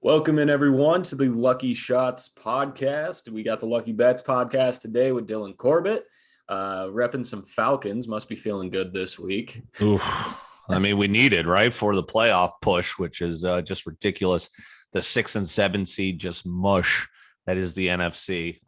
Welcome in everyone to the Lucky Shots podcast. We got the Lucky Bets podcast today with Dylan Corbett, repping some Falcons. Must be feeling good this week. Oof. I mean, we need it, right, for the playoff push, which is just ridiculous. The 6 and 7 seed, just mush. That is the NFC.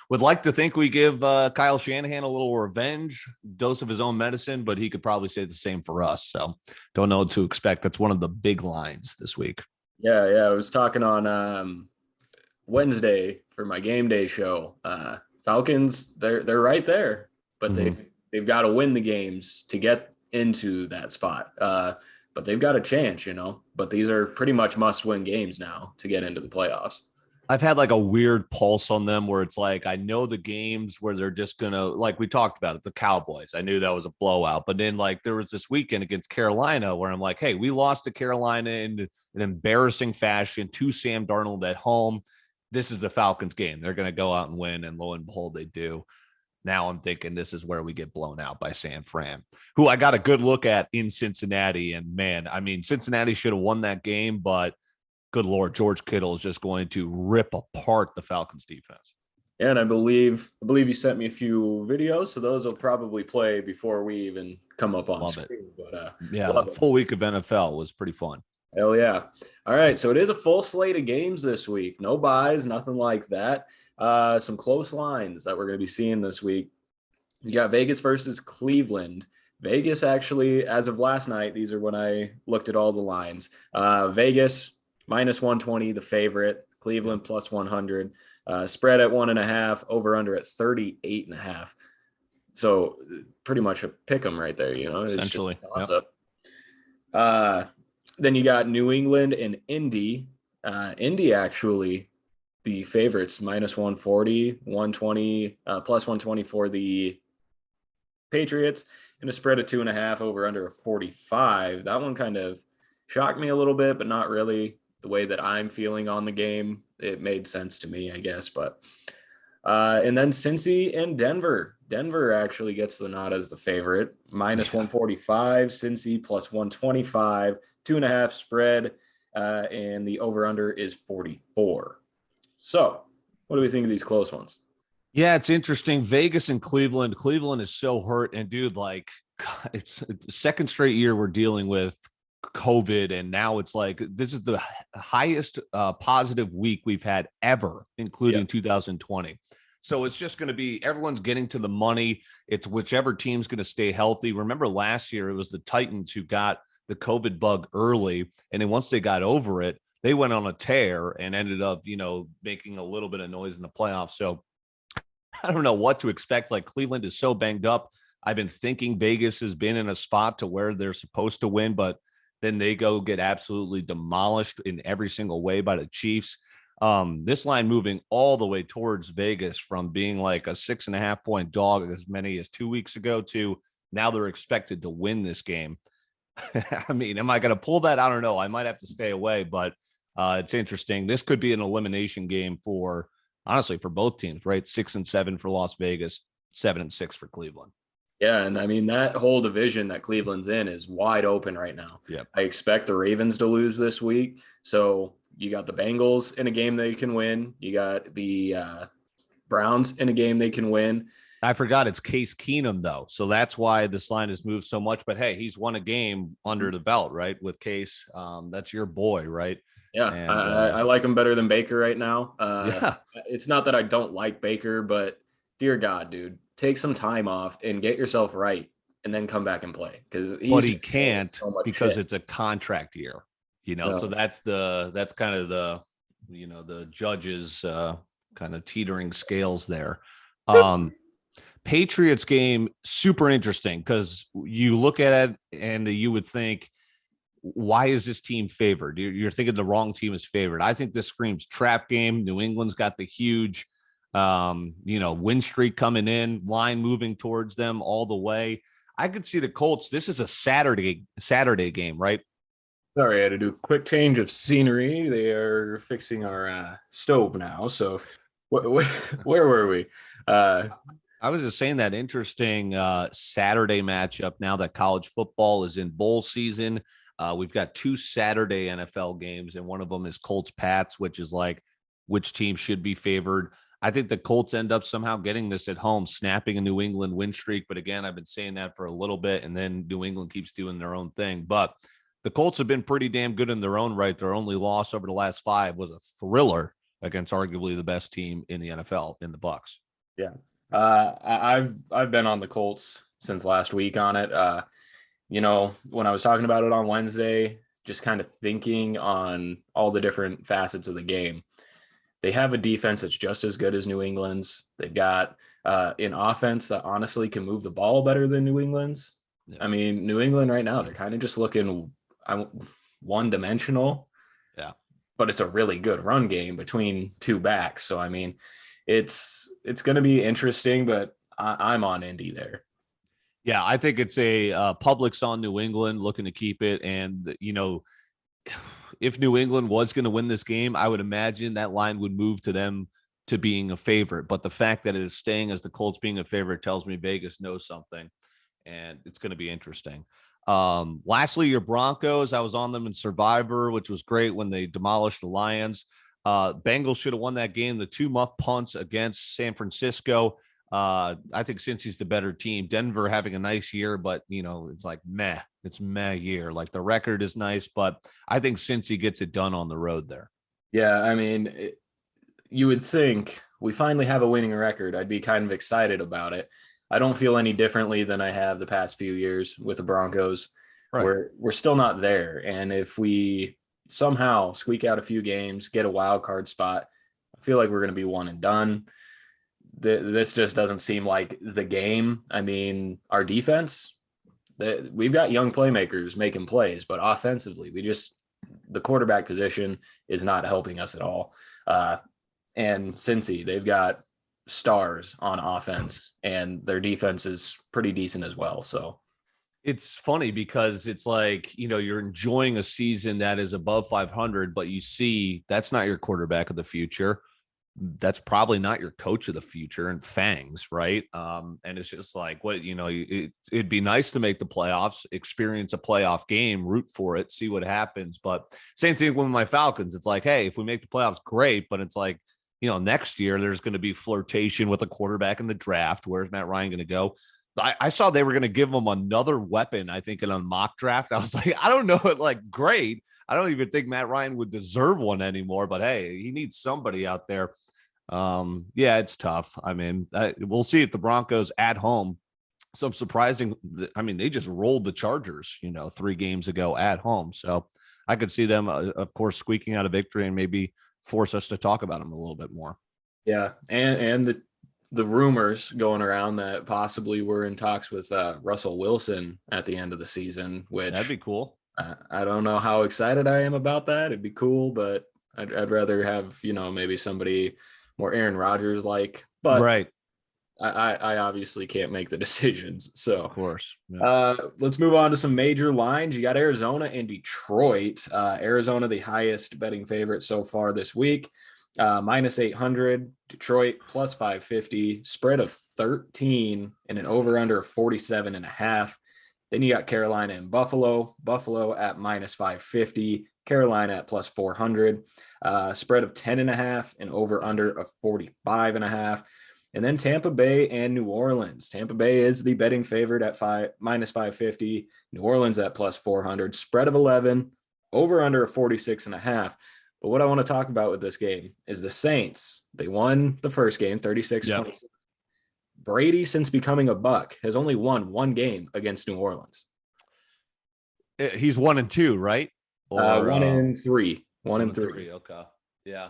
Would like to think we give Kyle Shanahan a little revenge, dose of his own medicine, but he could probably say the same for us. So don't know what to expect. That's one of the big lines this week. Yeah. I was talking on Wednesday for my game day show. Falcons, they're right there, but they've got to win the games to get into that spot. But they've got a chance, But these are pretty much must-win games now to get into the playoffs. I've had like a weird pulse on them where it's like, I know the games where they're just going to, like we talked about it, the Cowboys. I knew that was a blowout, but then like there was this weekend against Carolina where I'm like, hey, we lost to Carolina in an embarrassing fashion to Sam Darnold at home. This is the Falcons game. They're going to go out and win. And lo and behold, they do. Now I'm thinking this is where we get blown out by San Fran, who I got a good look at in Cincinnati. And man, I mean, Cincinnati should have won that game, but good Lord, George Kittle is just going to rip apart the Falcons defense. Yeah, and I believe you sent me a few videos, so those will probably play before we even come up on screen. But yeah, a full week of NFL was pretty fun. Hell yeah. All right, so it is a full slate of games this week. No buys, nothing like that. Some close lines that we're going to be seeing this week. You got Vegas versus Cleveland. Vegas actually, as of last night, these are when I looked at all the lines. Vegas minus 120, the favorite. Cleveland plus 100. Spread at 1.5. Over under at 38.5. So pretty much a pick 'em right there. Essentially. Then you got New England and Indy. Indy actually the favorites minus 140, 120, plus 120 for the Patriots, and a spread of 2.5. Over under 45. That one kind of shocked me a little bit, but not really. The way that I'm feeling on the game, it made sense to me, I guess. But and then Cincy and Denver. Denver actually gets the nod as the favorite, minus 145. Cincy plus 125, 2.5 spread, and the over/under is 44. So, what do we think of these close ones? Yeah, it's interesting. Vegas and Cleveland. Cleveland is so hurt, and dude, like it's the second straight year we're dealing with COVID, and now it's like this is the highest positive week we've had ever, including 2020. So it's just going to be everyone's getting to the money. It's whichever team's going to stay healthy. Remember last year it was the Titans who got the COVID bug early, and then once they got over it, they went on a tear and ended up, making a little bit of noise in the playoffs. So I don't know what to expect. Like Cleveland is so banged up. I've been thinking Vegas has been in a spot to where they're supposed to win, but then they go get absolutely demolished in every single way by the Chiefs. This line moving all the way towards Vegas from being like a 6.5 point dog as many as 2 weeks ago to now they're expected to win this game. I mean, am I going to pull that? I don't know. I might have to stay away, but it's interesting. This could be an elimination game honestly, for both teams, right? 6 and 7 for Las Vegas, 7 and 6 for Cleveland. Yeah, and I mean, that whole division that Cleveland's in is wide open right now. Yeah, I expect the Ravens to lose this week. So you got the Bengals in a game they can win. You got the Browns in a game they can win. I forgot it's Case Keenum, though. So that's why this line has moved so much. But, hey, he's won a game under the belt, right, with Case. That's your boy, right? Yeah, and, I like him better than Baker right now. Yeah. It's not that I don't like Baker, but dear God, dude, take some time off and get yourself right and then come back and play. But he can't because shit. It's a contract year, so that's kind of the judges kind of teetering scales there. Patriots game, super interesting because you look at it and you would think, why is this team favored? You're thinking the wrong team is favored. I think this screams trap game. New England's got the huge, win streak coming in, line moving towards them all the way. I could see the Colts. This is a Saturday game, right? Sorry, I had to do a quick change of scenery. They are fixing our stove now. So where were we? I was just saying that interesting Saturday matchup now that college football is in bowl season. We've got 2 Saturday NFL games, and one of them is Colts Pats, which is like which team should be favored. I think the Colts end up somehow getting this at home, snapping a New England win streak. But again, I've been saying that for a little bit, and then New England keeps doing their own thing. But the Colts have been pretty damn good in their own right. Their only loss over the last 5 was a thriller against arguably the best team in the NFL in the Bucs. Yeah. I've been on the Colts since last week on it. When I was talking about it on Wednesday, just kind of thinking on all the different facets of the game. They have a defense that's just as good as New England's. They've got an offense that honestly can move the ball better than New England's. Yeah. I mean, New England right now, they're kind of just looking one-dimensional. Yeah. But it's a really good run game between 2 backs. So, I mean, it's going to be interesting, but I'm on Indy there. Yeah, I think it's a public's on New England looking to keep it. And, if New England was going to win this game, I would imagine that line would move to them to being a favorite. But the fact that it is staying as the Colts being a favorite tells me Vegas knows something, and it's going to be interesting. Lastly, your Broncos, I was on them in Survivor, which was great when they demolished the Lions. Bengals should have won that game. The 2 muff punts against San Francisco. I think Cincy's the better team. Denver having a nice year, but it's like meh. It's meh year. Like the record is nice, but I think Cincy gets it done on the road there. Yeah, I mean, you would think we finally have a winning record. I'd be kind of excited about it. I don't feel any differently than I have the past few years with the Broncos. Right. We're still not there, and if we somehow squeak out a few games, get a wild card spot, I feel like we're going to be one and done. This just doesn't seem like the game. I mean, our defense, we've got young playmakers making plays, but offensively, the quarterback position is not helping us at all. And Cincy, they've got stars on offense, and their defense is pretty decent as well. So it's funny because it's like, you're enjoying a season that is above 500, but you see that's not your quarterback of the future. That's probably not your coach of the future and Fangs, right? And it's just like, it'd be nice to make the playoffs, experience a playoff game, root for it, see what happens. But same thing with my Falcons. It's like, hey, if we make the playoffs, great. But it's like, next year there's going to be flirtation with a quarterback in the draft. Where's Matt Ryan going to go? I saw they were going to give him another weapon, I think, in a mock draft. I was like, I don't know, great. I don't even think Matt Ryan would deserve one anymore, but hey, he needs somebody out there. Yeah, it's tough. I mean, we'll see if the Broncos at home, some surprising. I mean, they just rolled the Chargers, 3 games ago at home. So I could see them, of course, squeaking out a victory and maybe force us to talk about them a little bit more. Yeah. And the rumors going around that possibly we're in talks with Russell Wilson at the end of the season, which that'd be cool. I don't know how excited I am about that. It'd be cool, but I'd rather have, maybe somebody more Aaron Rodgers like, but right. I obviously can't make the decisions. So of course, yeah. Let's move on to some major lines. You got Arizona and Detroit. Arizona, the highest betting favorite so far this week. Minus 800, Detroit plus 550, spread of 13 and an over under of 47.5. Then you got Carolina and Buffalo at minus 550, Carolina at plus 400, spread of 10.5 and over under of 45.5. And then Tampa Bay and New Orleans. Tampa Bay is the betting favorite at minus 550, New Orleans at plus 400, spread of 11, over under of 46.5. But what I want to talk about with this game is the Saints. They won the first game, 36-26. Yep. Brady, since becoming a Buck, has only won 1 game against New Orleans. He's 1-2, right? Or 1-3. 1-3. Okay. Yeah.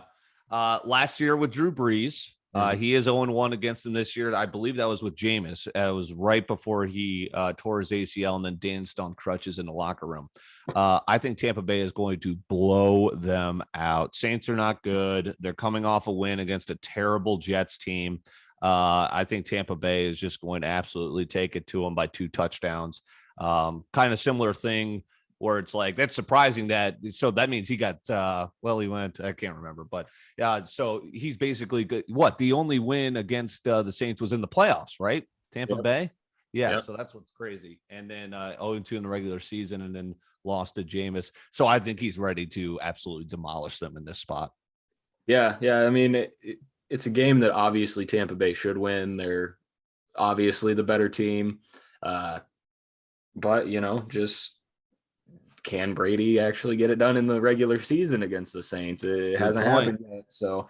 Last year with Drew Brees, he is 0-1 against them this year. I believe that was with Jameis. It was right before he tore his ACL and then danced on crutches in the locker room. I think Tampa Bay is going to blow them out. Saints are not good. They're coming off a win against a terrible Jets team. I think Tampa Bay is just going to absolutely take it to them by 2 touchdowns. Kind of similar thing where it's like, that's surprising so that means he got, he went, I can't remember, but yeah. So he's basically good. The only win against the Saints was in the playoffs, right? Tampa Bay. Yeah, Yep. so that's what's crazy. And then 0-2 in the regular season and then lost to Jameis. So I think he's ready to absolutely demolish them in this spot. Yeah. I mean, it's a game that obviously Tampa Bay should win. They're obviously the better team. But, just can Brady actually get it done in the regular season against the Saints? It Good hasn't point. happened yet. So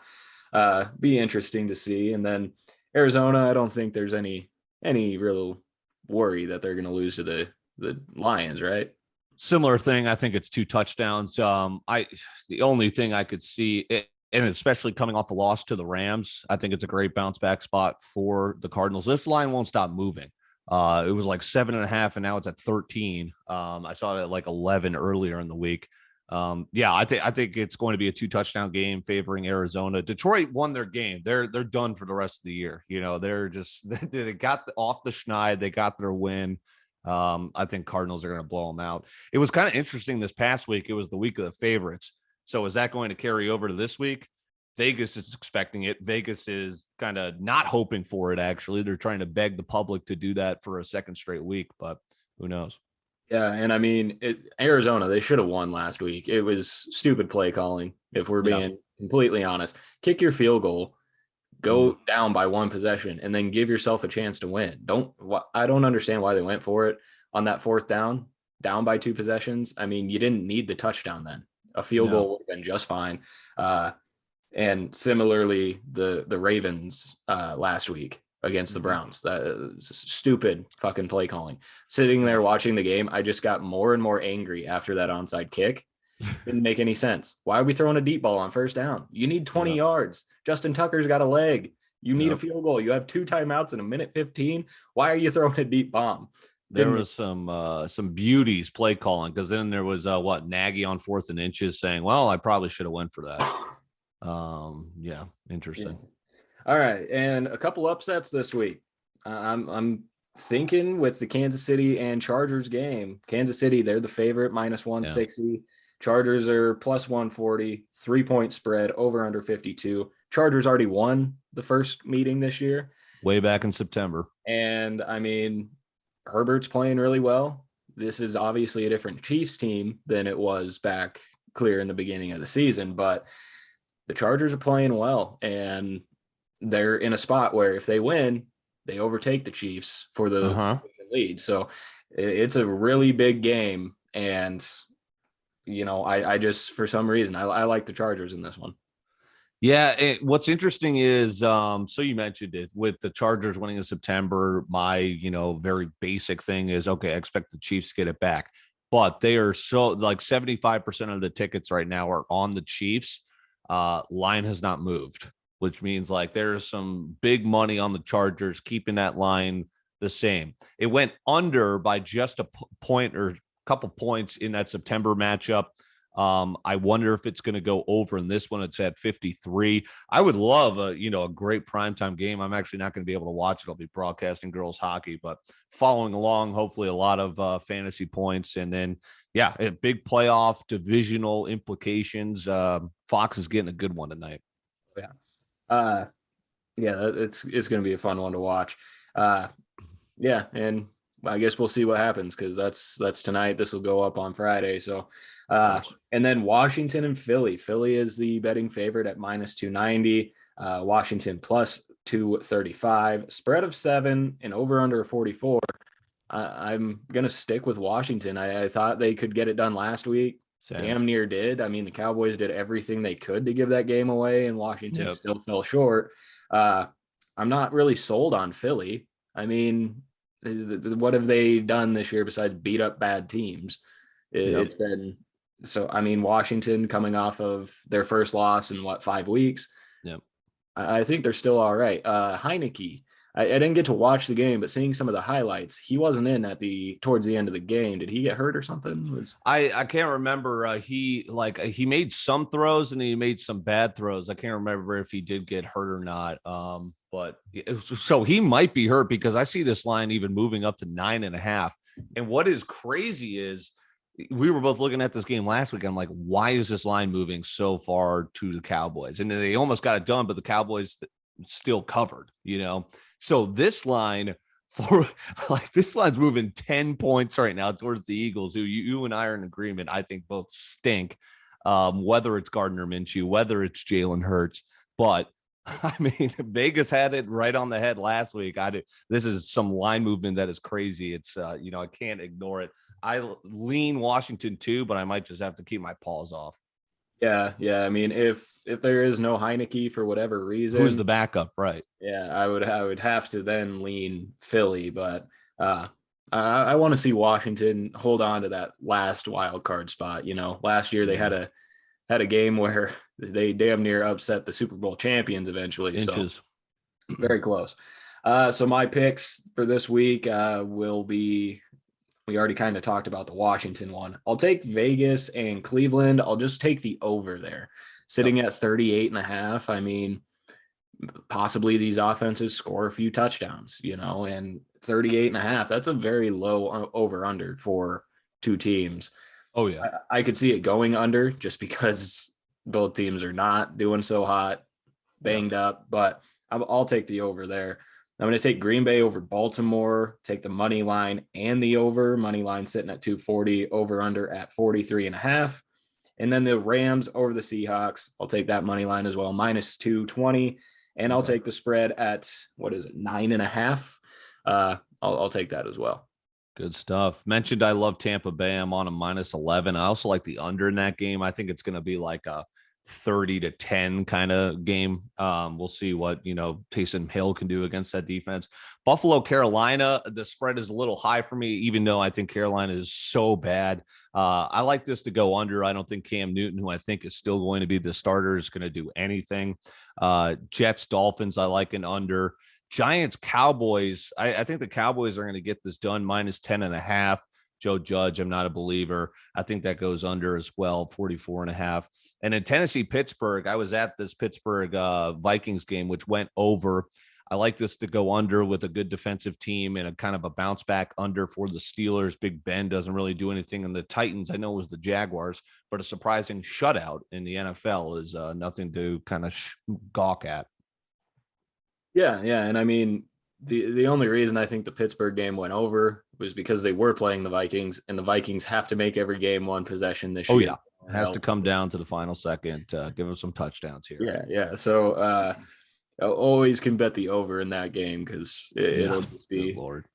be interesting to see. And then Arizona, I don't think there's any real worry that they're going to lose to the Lions, right? Similar thing. I think it's 2 touchdowns. The only thing I could see it, and especially coming off a loss to the Rams, I think it's a great bounce back spot for the Cardinals. This line won't stop moving. It was like 7.5, and now it's at 13. I saw it at like 11 earlier in the week. I think it's going to be a 2 touchdown game favoring Arizona. Detroit won their game. They're done for the rest of the year. They're just they got off the schneid. They got their win. I think Cardinals are going to blow them out. It was kind of interesting this past week. It was the week of the favorites. So is that going to carry over to this week? Vegas is expecting it. Vegas is kind of not hoping for it, actually. They're trying to beg the public to do that for a second straight week, but who knows? Yeah, and I mean, Arizona, they should have won last week. It was stupid play calling, if we're being completely honest. Kick your field goal, go down by 1 possession, and then give yourself a chance to win. I don't understand why they went for it on that 4th down by 2 possessions. I mean, you didn't need the touchdown then. A field goal would have been just fine. And similarly, the Ravens last week against the Browns. That stupid fucking play calling. Sitting there watching the game, I just got more and more angry after that onside kick. Didn't make any sense. Why are we throwing a deep ball on 1st down? You need 20 yards. Justin Tucker's got a leg. You need a field goal. You have 2 timeouts in 1:15. Why are you throwing a deep bomb? There was some beauties play calling, because then there was Nagy on 4th and inches saying, well, I probably should have went for that. Interesting. All right, and a couple upsets this week. I'm thinking with the Kansas City and Chargers game. Kansas City, they're the favorite, -160. Chargers are +140, 3-point spread, over under 52. Chargers already won the first meeting this year. Way back in September. And I mean, Herbert's playing really well. This is obviously a different Chiefs team than it was back clear in the beginning of the season, but the Chargers are playing well, and they're in a spot where if they win, they overtake the Chiefs for the lead. So it's a really big game. And, I just, for some reason, I like the Chargers in this one. Yeah. What's interesting is, so you mentioned it with the Chargers winning in September. My, very basic thing is, okay, I expect the Chiefs to get it back, but they are so like 75% of the tickets right now are on the Chiefs. Line has not moved, which means like there's some big money on the Chargers keeping that line the same. It went under by just a point or a couple points in that September matchup. I wonder if it's going to go over in this one. It's at 53. I would love a great primetime game. I'm actually not going to be able to watch it. I'll be broadcasting girls hockey, but following along, hopefully a lot of fantasy points. And then, a big playoff divisional implications. Fox is getting a good one tonight. It's going to be a fun one to watch. And I guess we'll see what happens, because that's tonight. This will go up on Friday. So, and then Washington and Philly. Philly is the betting favorite at -290. Washington +235. Spread of 7 and over under 44. I'm gonna stick with Washington. I thought they could get it done last week. Damn near did. I mean, the Cowboys did everything they could to give that game away, and Washington still fell short. I'm not really sold on Philly. I mean, what have they done this year besides beat up bad teams? It's been so. I mean, Washington coming off of their first loss in 5 weeks. I think they're still all right. Heineke, I didn't get to watch the game, but seeing some of the highlights, he wasn't in towards the end of the game. Did he get hurt or something? I can't remember. He made some throws and he made some bad throws. I can't remember if he did get hurt or not. But so he might be hurt, because I see this line even moving up to 9.5. And what is crazy is we were both looking at this game last week. I'm like, why is this line moving so far to the Cowboys? And they almost got it done, but the Cowboys still covered, So this line For like this line's moving 10 points right now towards the Eagles, who you and I are in agreement. I think both stink. Whether it's Gardner Minshew, whether it's Jalen Hurts, but I mean, Vegas had it right on the head last week. This is some line movement that is crazy. It's I can't ignore it. I lean Washington too, but I might just have to keep my paws off. Yeah. I mean, if there is no Heineke for whatever reason, Who's the backup? Right. yeah, I would have to then lean Philly, but I want to see Washington hold on to that last wild card spot. Last year they had a game where they damn near upset the Super Bowl champions eventually. Inches. So very close. So my picks for this week will be, we already kind of talked about the Washington one. I'll take Vegas and Cleveland. I'll just take the over there, sitting at 38.5. I mean, possibly these offenses score a few touchdowns, and 38.5, that's a very low over under for two teams. Oh yeah. I could see it going under just because both teams are not doing so hot, banged up, but I'll take the over there. I'm going to take Green Bay over Baltimore, take the money line and the over. Money line sitting at 240, over under at 43.5. And then the Rams over the Seahawks. I'll take that money line as well, minus 220. And I'll take the spread at, 9.5. I'll take that as well. Good stuff. Mentioned I love Tampa Bay. I'm on a minus 11. I also like the under in that game. I think it's going to be like a 30-10 kind of game. We'll see what, Taysom Hill can do against that defense. Buffalo, Carolina, the spread is a little high for me, even though I think Carolina is so bad. I like this to go under. I don't think Cam Newton, who I think is still going to be the starter, is going to do anything. Jets, Dolphins, I like an under. Giants, Cowboys. I think the Cowboys are going to get this done, minus 10.5. Joe Judge, I'm not a believer. I think that goes under as well, 44.5. And in Tennessee, Pittsburgh, I was at this Pittsburgh Vikings game, which went over. I like this to go under with a good defensive team and a kind of a bounce back under for the Steelers. Big Ben doesn't really do anything. And the Titans, I know it was the Jaguars, but a surprising shutout in the NFL is nothing to kind of gawk at. Yeah. And I mean, the only reason I think the Pittsburgh game went over was because they were playing the Vikings, and the Vikings have to make every game one possession this year. Oh, yeah. It has to come down to the final second. Give them some touchdowns here. Yeah. So I always can bet the over in that game because it'll just be. Good Lord.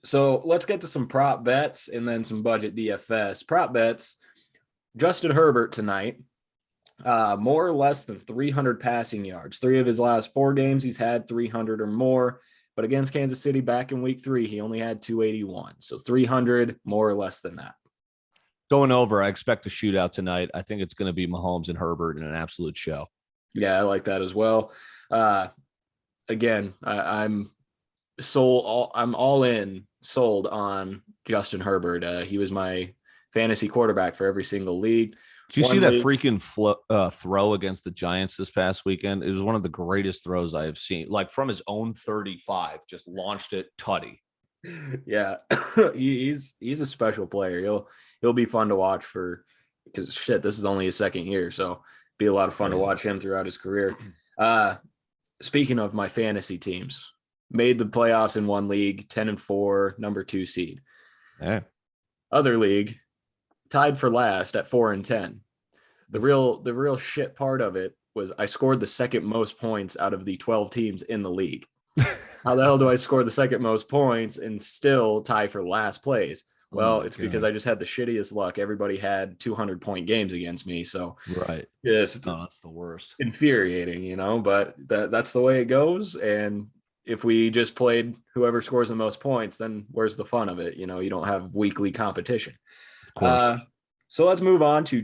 So let's get to some prop bets and then some budget DFS. Prop bets, Justin Herbert tonight. More or less than 300 passing yards. 3 of his last 4 games, he's had 300 or more. But against Kansas City back in week 3, he only had 281. So 300, more or less than that. Going over, I expect a shootout tonight. I think it's going to be Mahomes and Herbert in an absolute show. Yeah, I like that as well. Again, I'm all in, sold on Justin Herbert. He was my fantasy quarterback for every single league. Did you see that freaking throw against the Giants this past weekend? It was one of the greatest throws I have seen. Like from his own 35, just launched it tutty. Yeah, he's a special player. He'll be fun to watch because this is only his second year, so be a lot of fun to watch him throughout his career. Speaking of my fantasy teams, made the playoffs in one league, 10-4, number 2 seed. Yeah. Other league, tied for last at 4-10. The real shit part of it was I scored the second most points out of the 12 teams in the league. How the hell do I score the second most points and still tie for last place? Well, it's because I just had the shittiest luck. Everybody had 200-point games against me. So right. Yes, that's the worst. Infuriating, but that's the way it goes. And if we just played whoever scores the most points, then where's the fun of it? You don't have weekly competition. Of course. So let's move on to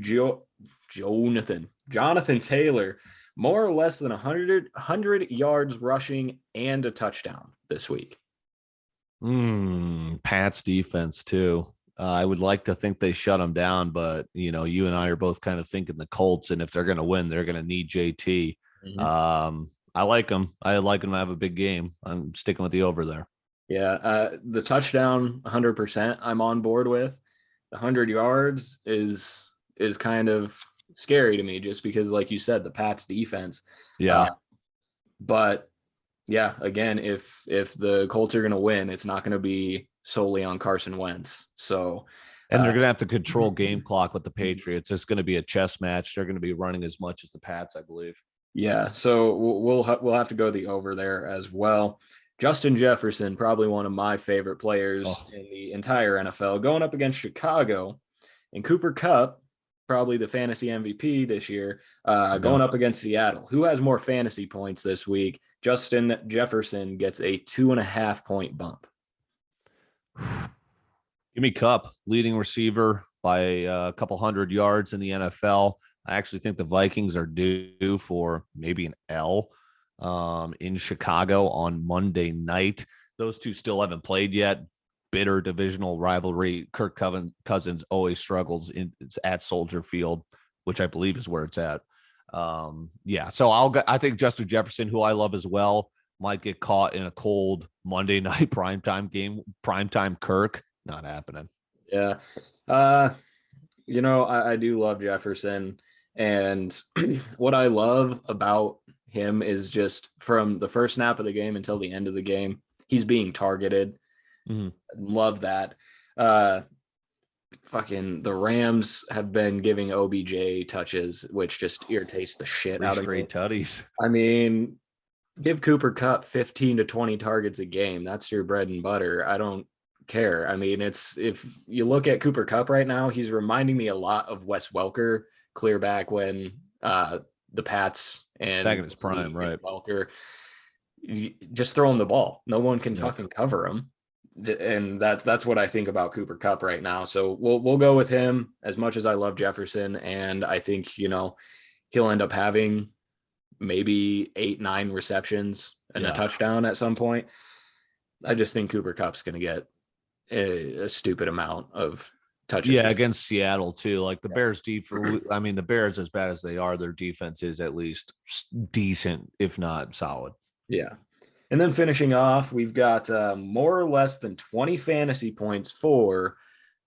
Jonathan Taylor, more or less than 100 yards rushing and a touchdown this week. Pats defense too. I would like to think they shut him down, but you and I are both kind of thinking the Colts, and if they're going to win, they're going to need JT. Mm-hmm. I like him. I like him to have a big game. I'm sticking with the over there. Yeah, the touchdown 100% I'm on board with. The 100 yards is kind of scary to me just because, like you said, the Pats defense. Yeah. But Yeah, again, if the Colts are going to win, it's not going to be solely on Carson Wentz. So, And they're going to have to control game clock with the Patriots. It's going to be a chess match. They're going to be running as much as the Pats, I believe. yeah, so we'll have to go the over there as well. Justin Jefferson, probably one of my favorite players Oh, in the entire NFL, going up against Chicago, and Cooper Kupp, probably the fantasy MVP this year, yeah. going up against Seattle. Who has more fantasy points this week? Justin Jefferson gets a 2.5 point bump. Give me Cup, leading receiver by a couple hundred yards in the NFL. I actually think the Vikings are due for maybe an L in Chicago on Monday night. Those two still haven't played yet. Bitter divisional rivalry. Kirk Cousins always struggles at Soldier Field, which I believe is where it's at. Yeah, so I think Justin Jefferson, who I love as well, might get caught in a cold Monday night primetime game. Primetime Kirk, not happening. Yeah. I do love Jefferson. And what I love about him is just from the first snap of the game until the end of the game, he's being targeted. Mm-hmm. Love that. Uh, Fucking the Rams have been giving OBJ touches, which just irritates the shit Three out of me. straight tutties. I mean, give Cooper Kupp 15 to 20 targets a game. That's your bread and butter. I don't care. I mean, it's if you look at Cooper Kupp right now, he's reminding me a lot of Wes Welker, clear back when the Pats and Back in his prime, right? Welker, just throw him the ball. No one can Yep. fucking cover him. And that's what I think about Cooper Kupp right now. So we'll go with him as much as I love Jefferson. And I think, he'll end up having maybe 8-9 receptions and a touchdown at some point. I just think Cooper Kupp's going to get a stupid amount of touches. Yeah, against Seattle too. Like the Bears defense. I mean, the Bears, as bad as they are, their defense is at least decent, if not solid. Yeah. And then finishing off, we've got more or less than 20 fantasy points for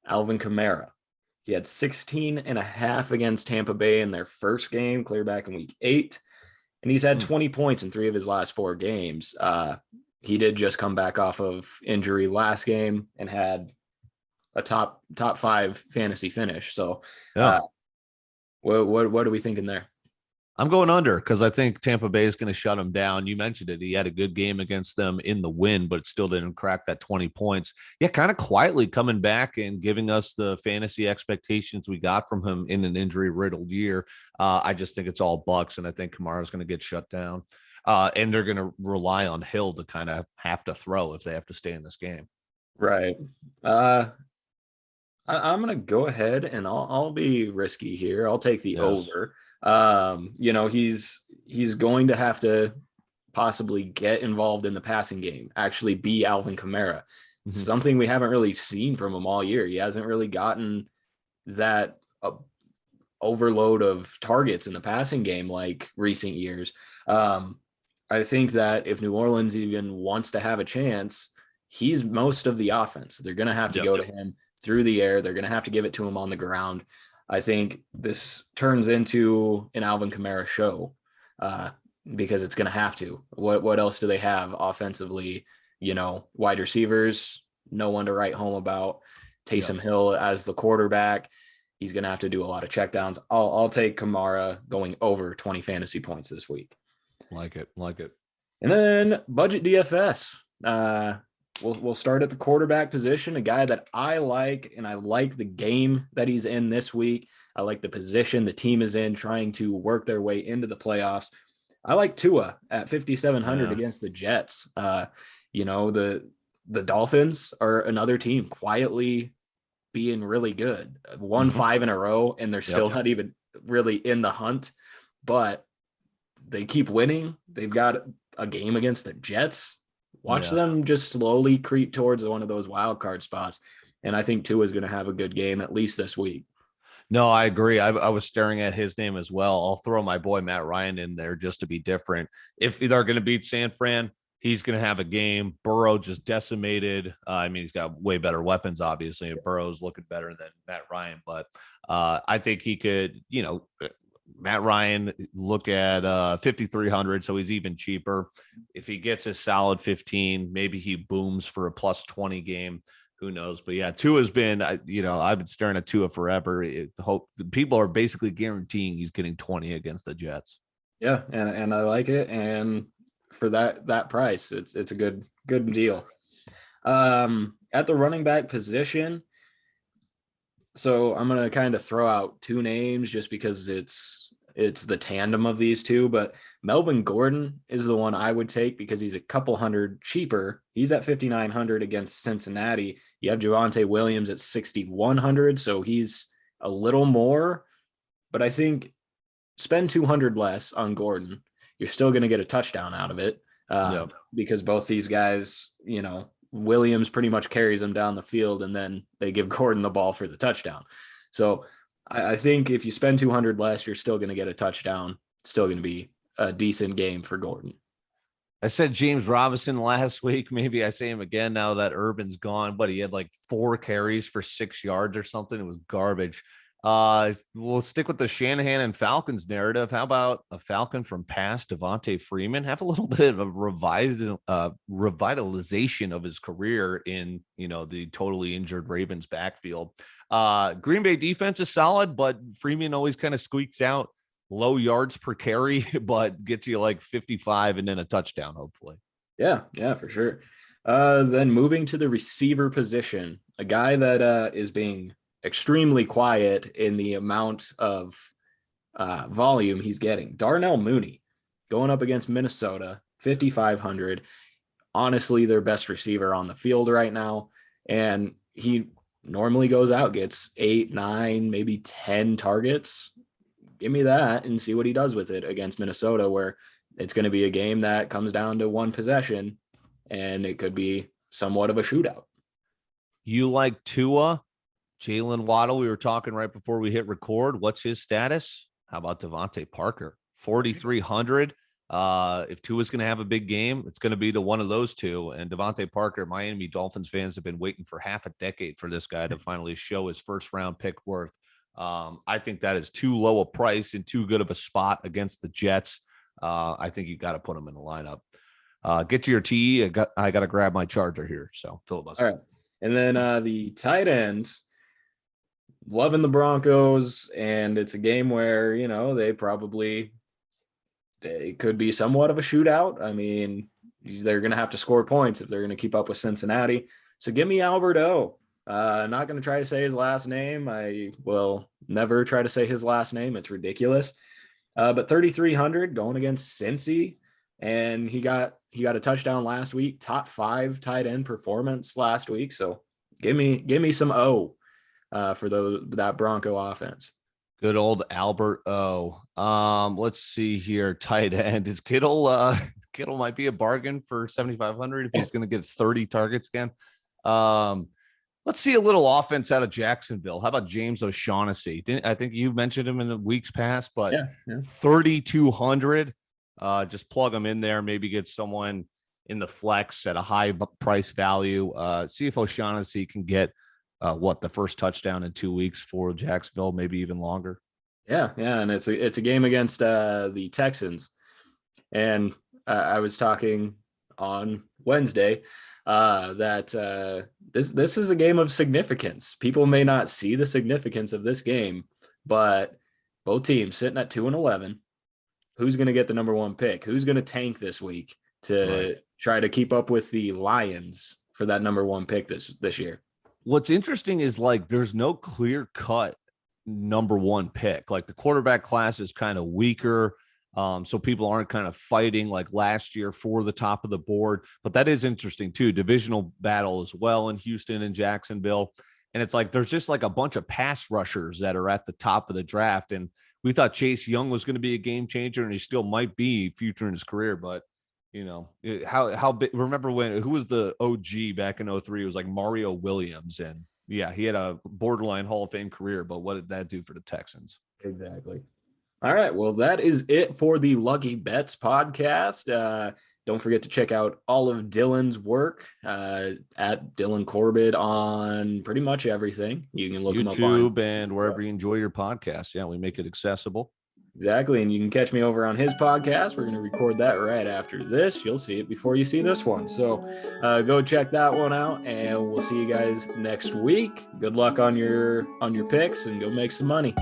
Alvin Kamara. He had 16.5 against Tampa Bay in their first game, clear back in week 8. And he's had 20 points in 3 of his last 4 games. He did just come back off of injury last game and had a top 5 fantasy finish. So what are we thinking there? I'm going under because I think Tampa Bay is going to shut him down. You mentioned it. He had a good game against them in the win, but still didn't crack that 20 points. Yeah, kind of quietly coming back and giving us the fantasy expectations we got from him in an injury-riddled year. I just think it's all Bucks, and I think Kamara's going to get shut down. And they're going to rely on Hill to kind of have to throw if they have to stay in this game. Right. I'm going to go ahead and I'll be risky here. I'll take the over. He's going to have to possibly get involved in the passing game, actually be Alvin Kamara. Mm-hmm. Something we haven't really seen from him all year. He hasn't really gotten that overload of targets in the passing game like recent years. I think that if New Orleans even wants to have a chance, he's most of the offense. They're going to have to go to him through the air. They're going to have to give it to him on the ground. I think this turns into an Alvin Kamara show because it's going to have to. What else do they have offensively? Wide receivers, no one to write home about. Taysom Hill as the quarterback. He's going to have to do a lot of checkdowns. I'll take Kamara going over 20 fantasy points this week. Like it. And then budget DFS. We'll start at the quarterback position, a guy that I like, and I like the game that he's in this week. I like the position the team is in, trying to work their way into the playoffs. I like Tua at 5,700 against the Jets. The Dolphins are another team quietly being really good. Won 5 in a row, and they're still not even really in the hunt, but they keep winning. They've got a game against the Jets. Watch them just slowly creep towards one of those wild card spots. And I think Tua is going to have a good game, at least this week. No, I agree. I was staring at his name as well. I'll throw my boy Matt Ryan in there just to be different. If they're going to beat San Fran, he's going to have a game. Burrow just decimated. He's got way better weapons, obviously. And Burrow's looking better than Matt Ryan. But I think he could, Matt Ryan, look at 5,300, so he's even cheaper. If he gets a solid 15, maybe he booms for a plus 20 game. Who knows? But yeah, Tua's been, I've been staring at Tua forever. People are basically guaranteeing he's getting 20 against the Jets. Yeah, and I like it. And for that price, it's a good deal. At the running back position, so I'm gonna kind of throw out two names just because it's the tandem of these two, but Melvin Gordon is the one I would take because he's a couple hundred cheaper. He's at 5,900 against Cincinnati. You have Javonte Williams at 6,100, so he's a little more, but I think spend 200 less on Gordon. You're still going to get a touchdown out of it because both these guys, Williams pretty much carries them down the field, and then they give Gordon the ball for the touchdown. So I think if you spend 200 less, you're still going to get a touchdown. It's still going to be a decent game for Gordon. I said James Robinson last week. Maybe I say him again now that Urban's gone, but he had like 4 carries for 6 yards or something. It was garbage. We'll stick with the Shanahan and Falcons narrative. How about a Falcon from past, Devontae Freeman? Have a little bit of revitalization of his career in, the totally injured Ravens backfield. Green Bay defense is solid, but Freeman always kind of squeaks out low yards per carry, but gets you like 55 and then a touchdown, hopefully. Yeah, for sure. Then moving to the receiver position, a guy that is being extremely quiet in the amount of volume he's getting. Darnell Mooney going up against Minnesota, 5,500. Honestly, their best receiver on the field right now. And he normally goes out, gets 8, 9, maybe 10 targets. Give me that and see what he does with it against Minnesota, where it's going to be a game that comes down to one possession and it could be somewhat of a shootout. You like Tua? Jalen Waddle, we were talking right before we hit record. What's his status? How about Devontae Parker? 4,300. If Tua's going to have a big game, it's going to be the one of those two. And Devontae Parker, Miami Dolphins fans have been waiting for half a decade for this guy to finally show his first-round pick worth. I think that is too low a price and too good of a spot against the Jets. I think you got to put him in the lineup. Get to your TE. I got to grab my charger here. So filibuster. All right. And then the tight end, loving the Broncos, and it's a game where, it could be somewhat of a shootout. I mean, they're going to have to score points if they're going to keep up with Cincinnati. So give me Albert O. Not going to try to say his last name. I will never try to say his last name. It's ridiculous. But 3,300 going against Cincy, and he got a touchdown last week. Top 5 tight end performance last week. So give me some O for that Bronco offense. Good old Albert O. Let's see here. Tight end is Kittle. Kittle might be a bargain for 7,500 if he's going to get 30 targets again. Let's see a little offense out of Jacksonville. How about James O'Shaughnessy? I think you mentioned him in the weeks past, but 3,200. Just plug him in there. Maybe get someone in the flex at a high price value. See if O'Shaughnessy can get the first touchdown in 2 weeks for Jacksonville, maybe even longer. Yeah, and it's a game against the Texans, and I was talking on Wednesday that this is a game of significance. People may not see the significance of this game, but both teams sitting at 2-11. Who's going to get the number 1 pick? Who's going to tank this week to try to keep up with the Lions for that number 1 pick this year? What's interesting is there's no clear cut number 1 pick. Like the quarterback class is kind of weaker. So people aren't kind of fighting like last year for the top of the board, but that is interesting too. Divisional battle as well in Houston and Jacksonville. And it's there's just a bunch of pass rushers that are at the top of the draft. And we thought Chase Young was going to be a game changer, and he still might be future in his career, but how big, remember who was the OG back in 2003? It was Mario Williams. And yeah, he had a borderline Hall of Fame career, but what did that do for the Texans? Exactly. All right. Well, that is it for the Lucky Bets podcast. Don't forget to check out all of Dylan's work at Dylan Corbett on pretty much everything. You can look him up on YouTube and wherever you enjoy your podcast. Yeah, we make it accessible. Exactly. And you can catch me over on his podcast. We're going to record that right after this. You'll see it before you see this one. So go check that one out, and we'll see you guys next week. Good luck on your picks, and go make some money.